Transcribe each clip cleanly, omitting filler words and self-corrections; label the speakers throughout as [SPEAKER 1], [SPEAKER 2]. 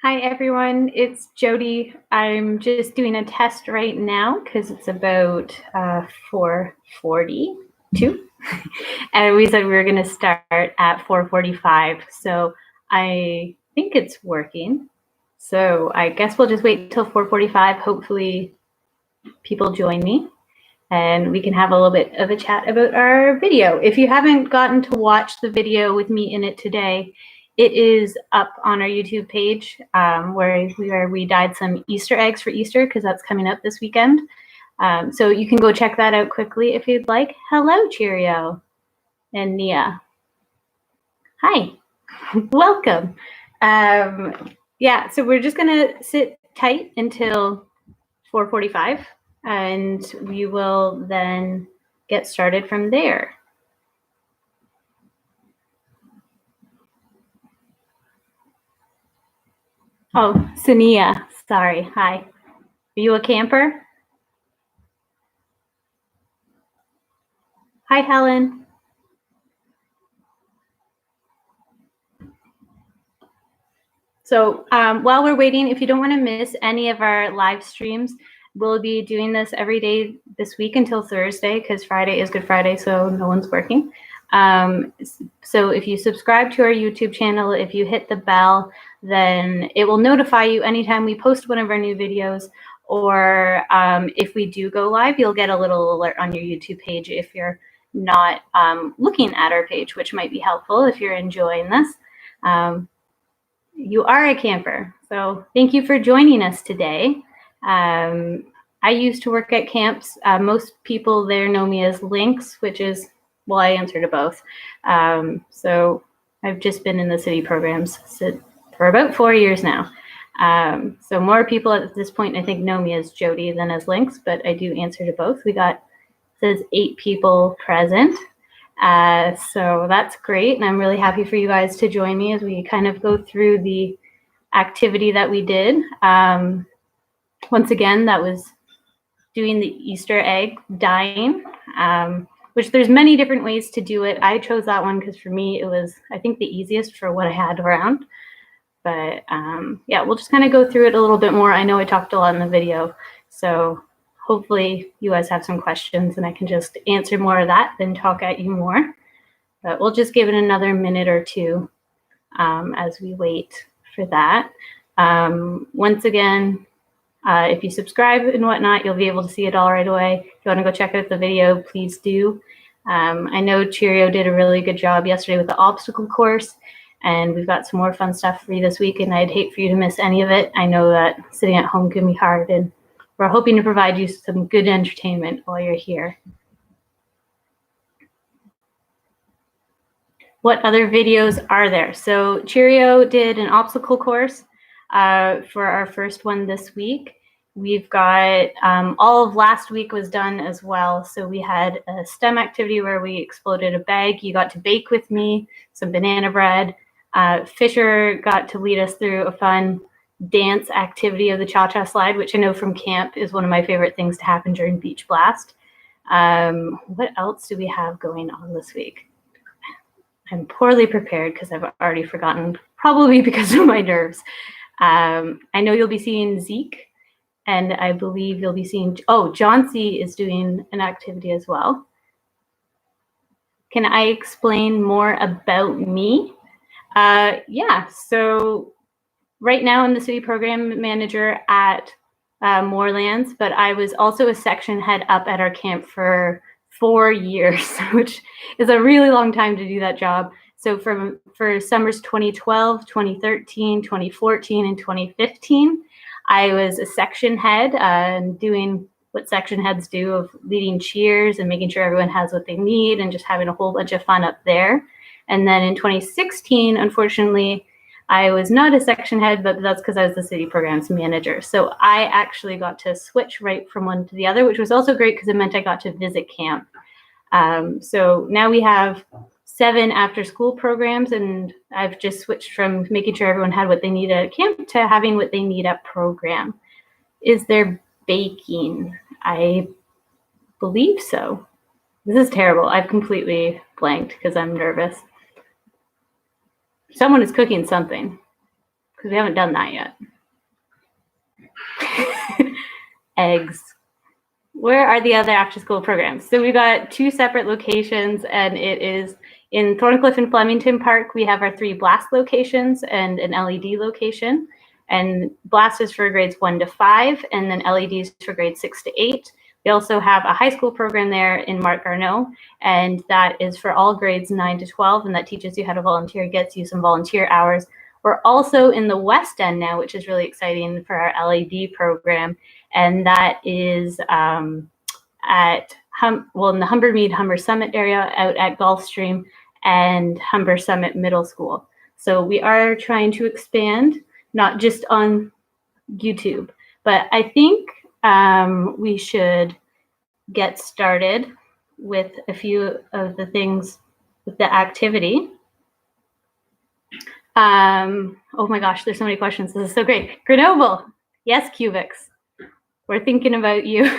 [SPEAKER 1] Hi everyone, it's Jody. I'm just doing a test right now because it's about 4:42, and we said we were going to start at 4:45. So I think it's working. So I guess we'll just wait till 4:45. Hopefully, people join me, and we can have a little bit of a chat about our video. If you haven't gotten to watch the video with me in it today, it is up on our YouTube page where we dyed some Easter eggs for Easter because that's coming up this weekend. So you can go check that out quickly if you'd like. Hello, Cheerio and Nia. Hi, welcome. Yeah, so we're just gonna sit tight until 4:45, and we will then get started from there. Oh, Sania, sorry. Hi. Are you a camper? Hi, Helen. So while we're waiting, if you don't want to miss any of our live streams, we'll be doing this every day this week until Thursday because Friday is Good Friday, so no one's working. So if you subscribe to our YouTube channel, if you hit the bell, then it will notify you anytime we post one of our new videos, or if we do go live, you'll get a little alert on your YouTube page if you're not looking at our page, which might be helpful if you're enjoying this. You are a camper, so thank you for joining us today. I used to work at camps. Most people there know me as Lynx, which is, well, I answer to both. So I've just been in the city programs for about 4 years now. So more people at this point, I think, know me as Jody than as Lynx, but I do answer to both. We got, it says 8 people present. So that's great, and I'm really happy for you guys to join me as we kind of go through the activity that we did. Once again, that was doing the Easter egg dyeing, which there's many different ways to do it. I chose that one because for me it was, I think, the easiest for what I had around. But yeah, we'll just kind of go through it a little bit more. I know I talked a lot in the video, so hopefully you guys have some questions and I can just answer more of that than talk at you more. But we'll just give it another minute or two as we wait for that. Once again, if you subscribe and whatnot, you'll be able to see it all right away. If you want to go check out the video, please do. I know Cheerio did a really good job yesterday with the obstacle course, and we've got some more fun stuff for you this week, and I'd hate for you to miss any of it. I know that sitting at home can be hard, and we're hoping to provide you some good entertainment while you're here. What other videos are there? So Cheerio did an obstacle course for our first one this week. We've got all of last week was done as well. So we had a STEM activity where we exploded a bag. You got to bake with me, some banana bread. Fisher got to lead us through a fun dance activity of the cha-cha slide, which I know from camp is one of my favorite things to happen during Beach Blast. What else do we have going on this week? I'm poorly prepared because I've already forgotten, probably because of my nerves. I know you'll be seeing Zeke, and I believe you'll be seeing, oh, John C. is doing an activity as well. Can I explain more about me? Yeah, so right now I'm the city program manager at Moorelands, but I was also a section head up at our camp for 4 years, which is a really long time to do that job. So for summers 2012, 2013, 2014, and 2015, I was a section head doing what section heads do of leading cheers and making sure everyone has what they need and just having a whole bunch of fun up there. And then in 2016, unfortunately, I was not a section head, but that's because I was the city programs manager. So I actually got to switch right from one to the other, which was also great because it meant I got to visit camp. So now we have 7 after-school programs, and I've just switched from making sure everyone had what they needed at camp to having what they need at program. Is there baking? I believe so. This is terrible. I've completely blanked because I'm nervous. Someone is cooking something. because we haven't done that yet. Eggs. Where are the other after school programs? So we got 2 separate locations, and it is in Thorncliffe and Flemington Park. We have our 3 Blast locations and an LED location. And Blast is for grades 1 to 5, and then LEDs for grades 6 to 8. We also have a high school program there in Mark Garneau, and that is for all grades 9 to 12, and that teaches you how to volunteer, gets you some volunteer hours. We're also in the West End now, which is really exciting for our LED program, and that is in the Humber Summit area out at Gulfstream and Humber Summit Middle School. So we are trying to expand, not just on YouTube, but I think we should get started with a few of the things with the activity. Oh my gosh, there's so many questions. This is so great. Grenoble, yes, Cubics. We're thinking about you,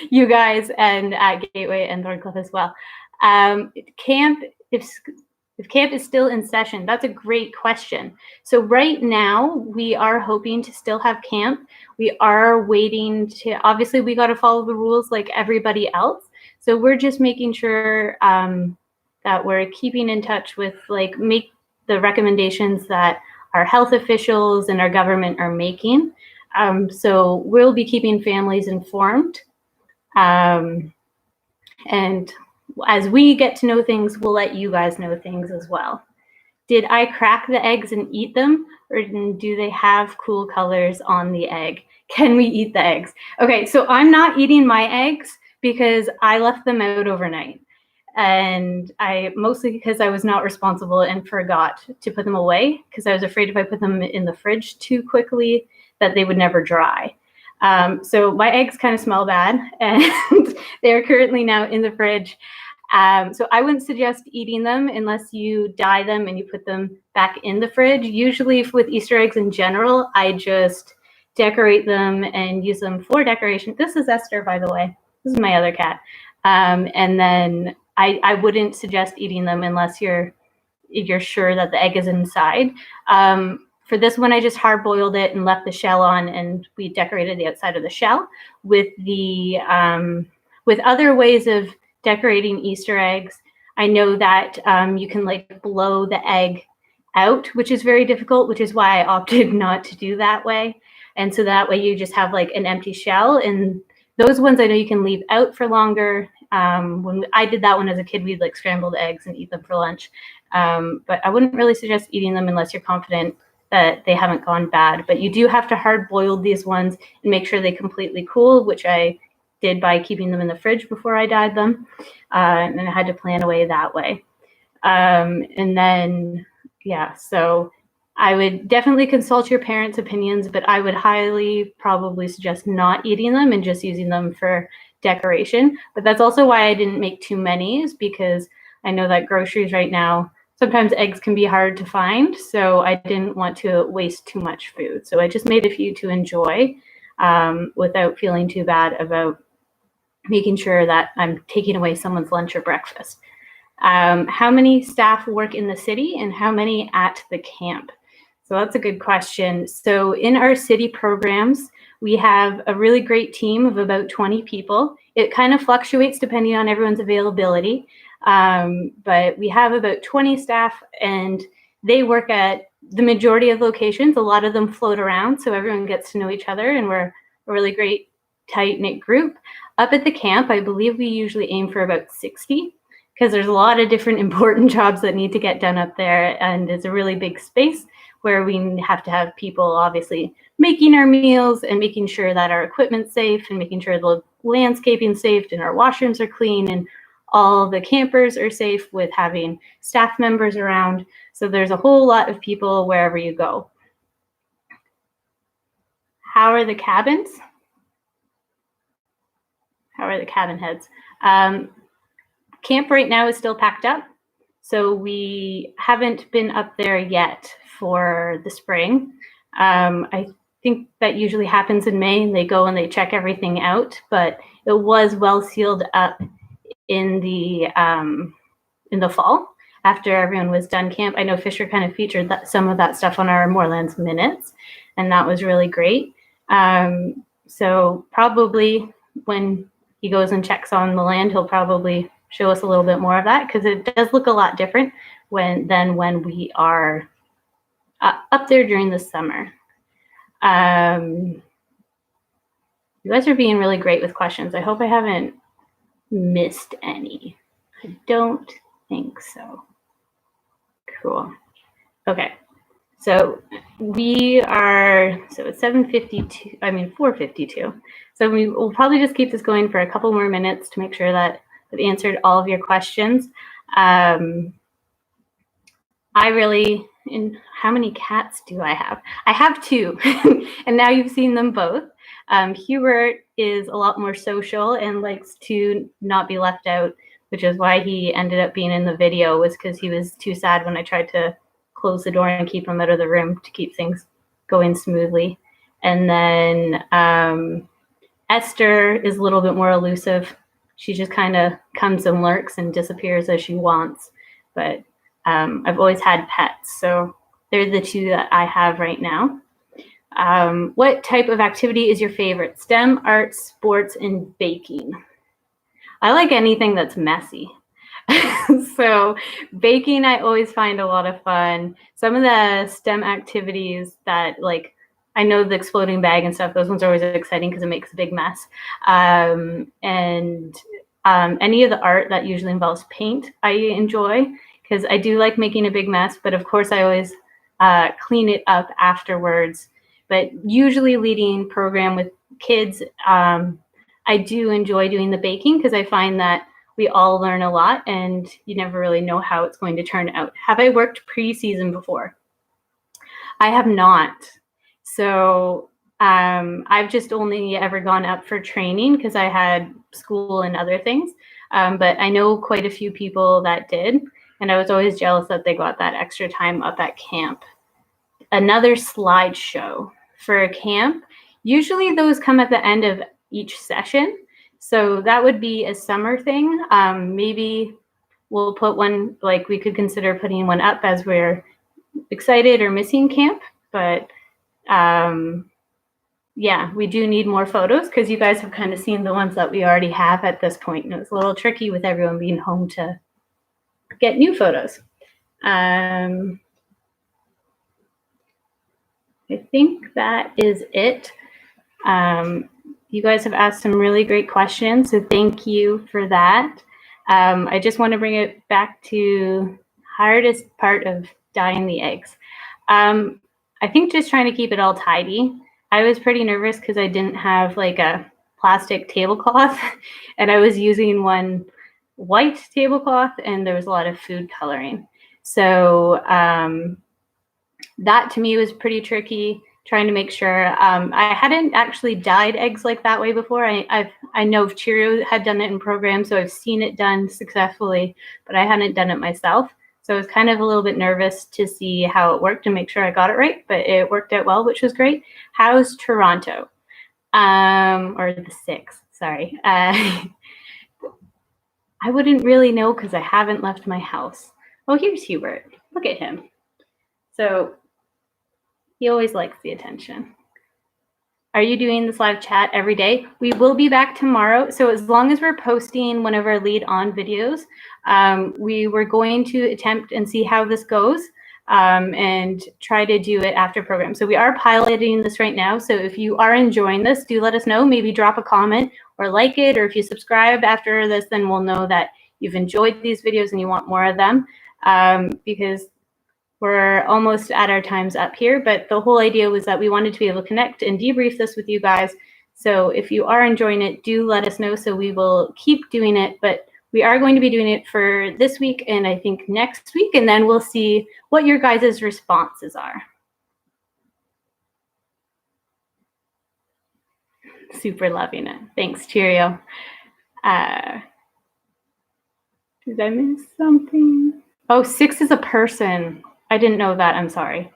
[SPEAKER 1] you guys, and at Gateway and Thorncliffe as well. Camp, if camp is still in session, that's a great question. So right now we are hoping to still have camp. We are waiting to, obviously we got to follow the rules like everybody else. So we're just making sure that we're keeping in touch with, like, make the recommendations that our health officials and our government are making. So we'll be keeping families informed. And as we get to know things, we'll let you guys know things as well. Did I crack the eggs and eat them, or do they have cool colors on the egg? Can we eat the eggs? Okay, so I'm not eating my eggs because I left them out overnight. And mostly because I was not responsible and forgot to put them away, because I was afraid if I put them in the fridge too quickly that they would never dry. So my eggs kind of smell bad, and they're currently now in the fridge. So I wouldn't suggest eating them unless you dye them and you put them back in the fridge. Usually with Easter eggs in general, I just decorate them and use them for decoration. This is Esther, by the way. This is my other cat. And then I wouldn't suggest eating them unless you're sure that the egg is inside. For this one, I just hard boiled it and left the shell on, and we decorated the outside of the shell. With other ways of decorating Easter eggs, I know that you can like blow the egg out, which is very difficult, which is why I opted not to do that way. And so that way you just have like an empty shell, and those ones I know you can leave out for longer. When I did that one as a kid, we'd like scrambled eggs and eat them for lunch. But I wouldn't really suggest eating them unless you're confident that they haven't gone bad. But you do have to hard boil these ones and make sure they completely cool, which I did by keeping them in the fridge before I dyed them. And I had to plan away that way. And then, yeah, so I would definitely consult your parents' opinions, but I would highly probably suggest not eating them and just using them for decoration. But that's also why I didn't make too many, is because I know that groceries right now, sometimes eggs can be hard to find. So I didn't want to waste too much food. So I just made a few to enjoy without feeling too bad about making sure that I'm taking away someone's lunch or breakfast. How many staff work in the city and how many at the camp? So that's a good question. So in our city programs, we have a really great team of about 20 people. It kind of fluctuates depending on everyone's availability, but we have about 20 staff, and they work at the majority of locations. A lot of them float around, so everyone gets to know each other, and we're a really great tight-knit group. Up at the camp, I believe we usually aim for about 60, because there's a lot of different important jobs that need to get done up there, and it's a really big space where we have to have people obviously making our meals and making sure that our equipment's safe and making sure the landscaping's safe and our washrooms are clean and all the campers are safe, with having staff members around. So there's a whole lot of people wherever you go. How are the cabins? How are the cabin heads? Camp right now is still packed up, so we haven't been up there yet for the spring. I think that usually happens in May, and they go and they check everything out, but it was well sealed up in the fall. after everyone was done camp. I know Fisher kind of featured some of that stuff on our Moorelands Minutes, and that was really great. So probably when he goes and checks on the land, he'll probably show us a little bit more of that, because it does look a lot different than when we are up there during the summer. You guys are being really great with questions. I hope I haven't missed any. I don't think so. Cool. Okay. So we are, so it's 7:52, I mean 4:52. So we will probably just keep this going for a couple more minutes to make sure that we've answered all of your questions. And how many cats do I have? I have 2, and now you've seen them both. Hubert is a lot more social and likes to not be left out, which is why he ended up being in the video, was because he was too sad when I tried to close the door and keep him out of the room to keep things going smoothly. And then Esther is a little bit more elusive. She just kind of comes and lurks and disappears as she wants. But I've always had pets, so they're the 2 that I have right now. What type of activity is your favorite? STEM, arts, sports, and baking. I like anything that's messy. So baking, I always find a lot of fun. Some of the STEM activities that, like, I know the exploding bag and stuff, those ones are always exciting because it makes a big mess. And any of the art that usually involves paint, I enjoy, because I do like making a big mess, but of course I always clean it up afterwards. But usually leading program with kids, I do enjoy doing the baking, because I find that we all learn a lot and you never really know how it's going to turn out. Have I worked pre-season before? I have not. So I've just only ever gone up for training because I had school and other things. But I know quite a few people that did, and I was always jealous that they got that extra time up at camp. Another slideshow for a camp. Usually those come at the end of each session. So that would be a summer thing. Maybe we'll put one, like we could consider putting one up as we're excited or missing camp. But yeah, we do need more photos, because you guys have kind of seen the ones that we already have at this point. And it was a little tricky with everyone being home to get new photos. I think that is it. You guys have asked some really great questions, so thank you for that. I just want to bring it back to hardest part of dyeing the eggs. I think just trying to keep it all tidy. I was pretty nervous because I didn't have like a plastic tablecloth, and I was using one white tablecloth, and there was a lot of food coloring. So that to me was pretty tricky, trying to make sure. I hadn't actually dyed eggs like that way before. I know Cheerio had done it in program, so I've seen it done successfully, but I hadn't done it myself. So I was kind of a little bit nervous to see how it worked and make sure I got it right, but it worked out well, which was great. How's Toronto? Or the 6th, sorry. I wouldn't really know because I haven't left my house. Oh, here's Hubert. Look at him. So he always likes the attention. Are you doing this live chat every day? We will be back tomorrow. So as long as we're posting one of our lead on videos, we were going to attempt and see how this goes and try to do it after program. So we are piloting this right now. So if you are enjoying this, do let us know. Maybe drop a comment or like it, or if you subscribe after this, then we'll know that you've enjoyed these videos and you want more of them, because we're almost at our times up here. But the whole idea was that we wanted to be able to connect and debrief this with you guys. So if you are enjoying it, do let us know, so we will keep doing it. But we are going to be doing it for this week and I think next week, and then we'll see what your guys' responses are. Super loving it. Thanks, Cheerio. Did I miss something? Oh, 6 is a person. I didn't know that. I'm sorry.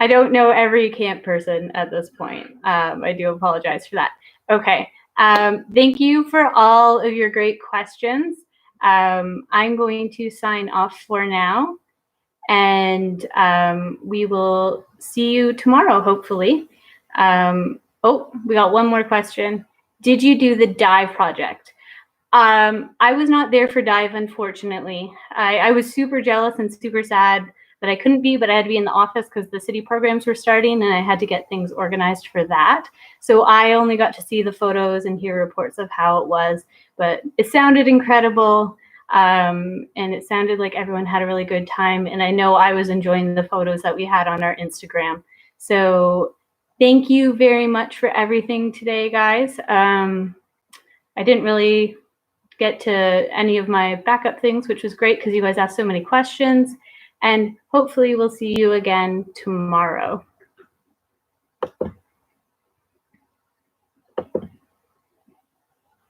[SPEAKER 1] I don't know every camp person at this point. I do apologize for that. Okay. Thank you for all of your great questions. I'm going to sign off for now, and we will see you tomorrow, hopefully. Oh, we got one more question. Did you do the dive project? I was not there for dive, unfortunately. I was super jealous and super sad that I couldn't be, but I had to be in the office because the city programs were starting and I had to get things organized for that. So I only got to see the photos and hear reports of how it was, but it sounded incredible. And it sounded like everyone had a really good time. And I know I was enjoying the photos that we had on our Instagram. So thank you very much for everything today, guys. I didn't really get to any of my backup things, which was great because you guys asked so many questions. And hopefully we'll see you again tomorrow.